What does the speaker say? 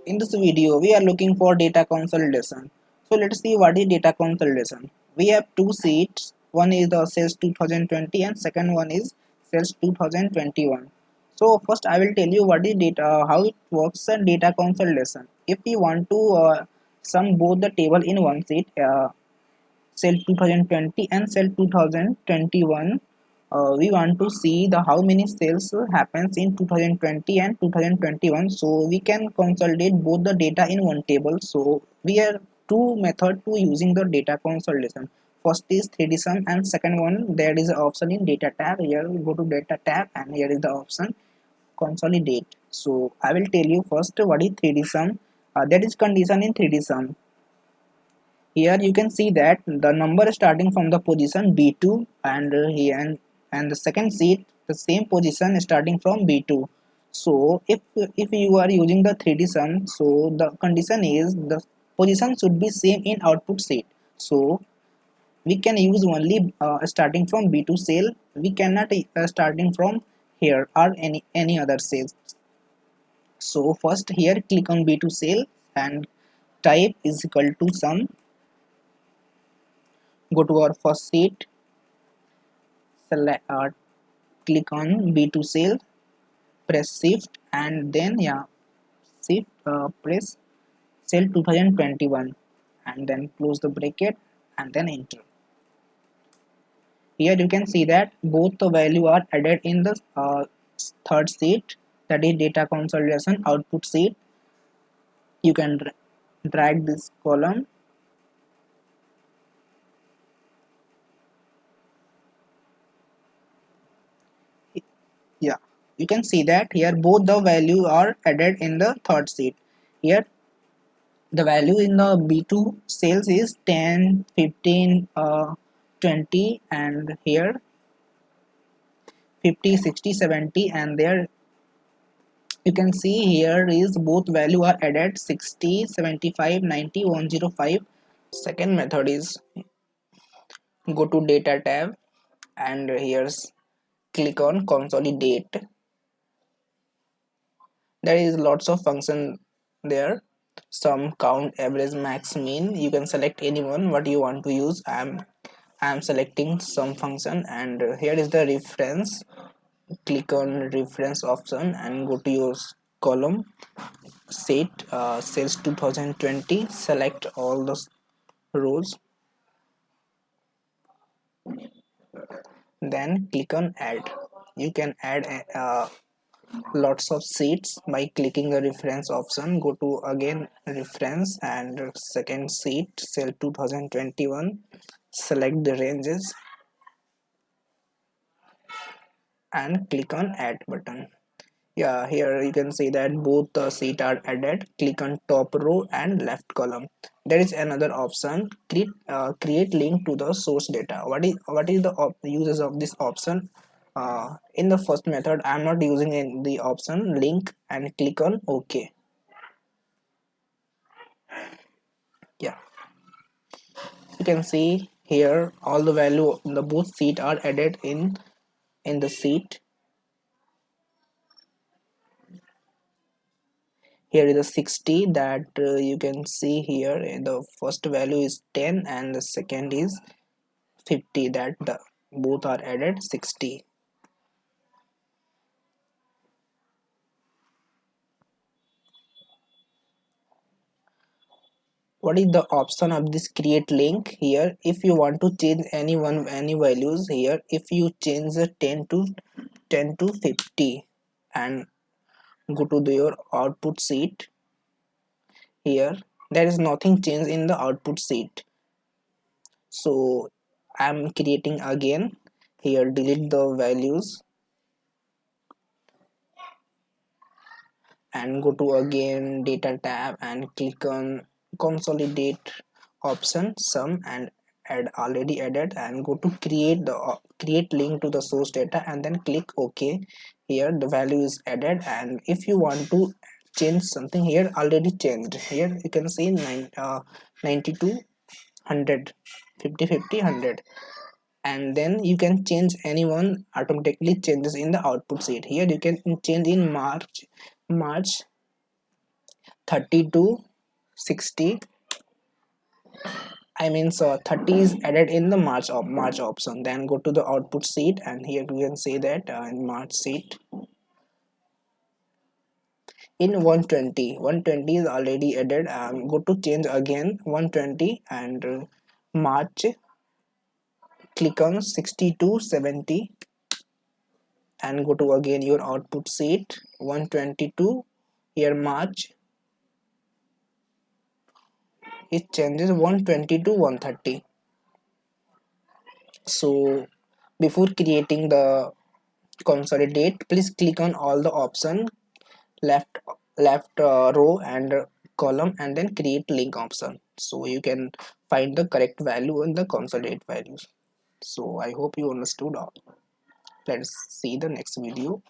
In this video, we are looking for data consolidation. So let's see what is data consolidation. We have two sheets. One is the sales 2020 and second one is sales 2021. So first I will tell you what is data, how it works and data consolidation. If we want to sum both the table in one sheet, cell 2020 and cell 2021, we want to see the how many sales happens in 2020 and 2021, so we can consolidate both the data in one table. So we have two method to using the data consolidation. First is 3D sum and second one there is an option in data tab. Here we go to data tab and here is the option consolidate. So I will tell you first what is 3D sum. That is condition in 3D sum. Here you can see that the number starting from the position B2 and here and the second seat the same position starting from B2. So if you are using the 3D sum, so the condition is the position should be same in output seat. So we can use only starting from B2 cell. We cannot starting from here or any other cells. So first here click on B2 cell and type is equal to sum. Go to our first sheet, select click on B2 cell, press shift and then shift press cell 2021 and then close the bracket and then enter. Here you can see that both the value are added in the third sheet, that is data consolidation output sheet. You can drag this column. Yeah, you can see that here both the value are added in the third sheet. Here the value in the B2 sales is 10, 15, 20 and here 50, 60, 70 and there you can see here is both value are added 60, 75, 90, 105. Second method is go to data tab and here's click on consolidate. There is lots of function there, sum, count, average, max, mean. You can select anyone what you want to use. I'm selecting some function and here is the reference. Click on reference option and go to your column set sales 2020, select all the rows, then click on add. You can add lots of seats by clicking the reference option. Go to again reference and second seat cell 2021, select the ranges and click on add button. Yeah, here you can see that both the seat are added. Click on top row and left column. There is another option, create link to the source data. What is the uses of this option? In the first method I'm not using the option link and click on OK. Yeah, you can see here all the value in the both seat are added in the seat. Here is a 60 that you can see here the first value is 10 and the second is 50, that the both are added 60. What is the option of this create link? Here if you want to change any values, here if you change the 10 to 50 and go to your output sheet, here there is nothing changed in the output sheet. So I'm creating again. Here delete the values and go to again data tab and click on consolidate option sum and add already added and go to create link to the source data and then click OK. Here the value is added and if you want to change something, here already changed. Here you can see 92 100 50 50 100 and then you can change anyone, automatically changes in the output sheet. Here you can change in March 30 to 60. I mean, so 30 is added in the March option. Then go to the output sheet, and here you can say that in March sheet in 120 is already added. Go to change again 120 and March. Click on 60 to 70 and go to again your output sheet 122. Here March it changes 120 to 130. So before creating the consolidate, please click on all the option left row and column, and then create link option, so you can find the correct value in the consolidate values. So I hope you understood all. Let's see the next video.